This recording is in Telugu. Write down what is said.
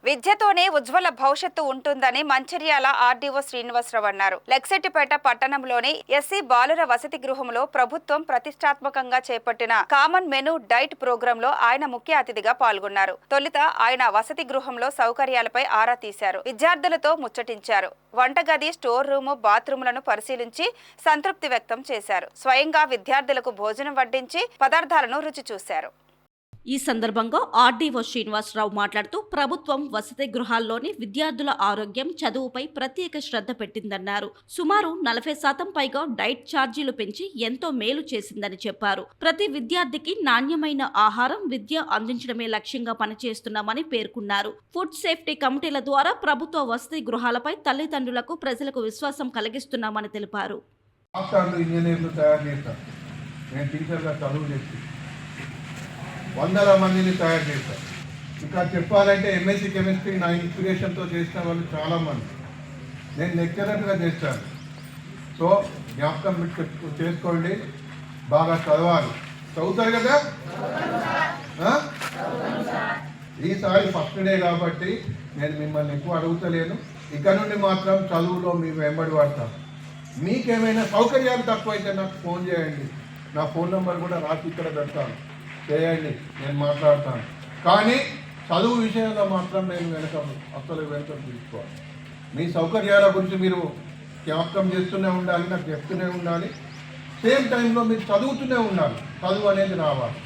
విద్యతోనే ఉజ్వల భవిష్యత్తు ఉంటుందని మంచిర్యాల ఆర్డీఓ శ్రీనివాసరావు అన్నారు. లెక్సెట్టిపేట పట్టణంలోని ఎస్సీ బాలుర వసతి గృహంలో ప్రభుత్వం ప్రతిష్టాత్మకంగా చేపట్టిన కామన్ మెనూ డైట్ ప్రోగ్రామ్ లో ఆయన ముఖ్య అతిథిగా పాల్గొన్నారు. తొలుత ఆయన వసతి గృహంలో సౌకర్యాలపై ఆరా తీశారు. విద్యార్థులతో ముచ్చటించారు. వంటగది, స్టోర్ రూమ్, బాత్రూములను పరిశీలించి సంతృప్తి వ్యక్తం చేశారు. స్వయంగా విద్యార్థులకు భోజనం వడ్డించి పదార్థాలను రుచి చూశారు. ఈ సందర్భంగా ఆర్డీఓ శ్రీనివాసరావు మాట్లాడుతూ ప్రభుత్వం వసతి గృహాల్లోని విద్యార్థుల ఆరోగ్యం, చదువుపై ప్రత్యేక శ్రద్ధ పెట్టిందన్నారు. సుమారు 40% పైగా డైట్ ఛార్జీలు పెంచి ఎంతో మేలు చేసిందని చెప్పారు. ప్రతి విద్యార్థికి నాణ్యమైన ఆహారం, విద్య అందించడమే లక్ష్యంగా పనిచేస్తున్నామని పేర్కొన్నారు. ఫుడ్ సేఫ్టీ కమిటీల ద్వారా ప్రభుత్వ వసతి గృహాలపై తల్లిదండ్రులకు, ప్రజలకు విశ్వాసం కలిగిస్తున్నామని తెలిపారు. వందల మందిని తయారు చేశారు. ఇంకా చెప్పాలంటే ఎంఎస్సీ కెమిస్ట్రీ నా ఇన్స్పిరేషన్తో చేసిన వాళ్ళు చాలామంది. నేను లెక్చరర్గా చేశాను. సో జ్ఞాపకం చేసుకోండి, బాగా చదవాలి. చదువుతారు కదా? ఈసారి ఫస్ట్ డే కాబట్టి నేను మిమ్మల్ని ఎక్కువ అడుగుతలేను. ఇక నుండి మాత్రం చదువులో మేము వెంబడి పడతాం. మీకేమైనా సౌకర్యాలు తక్కువైతే నాకు ఫోన్ చేయండి. నా ఫోన్ నెంబర్ కూడా రాసి ఇక్కడ పెడతాను, చేయండి, నేను మాట్లాడతాను. కానీ చదువు విషయంలో మాత్రం నేను అసలు వెనుక తీసుకోవాలి. మీ సౌకర్యాల గురించి మీరు జ్ఞాపకం చేస్తూనే ఉండాలి, నాకు చెప్తూనే ఉండాలి. సేమ్ టైంలో మీరు చదువుతూనే ఉండాలి. చదువు అనేది రావాలి.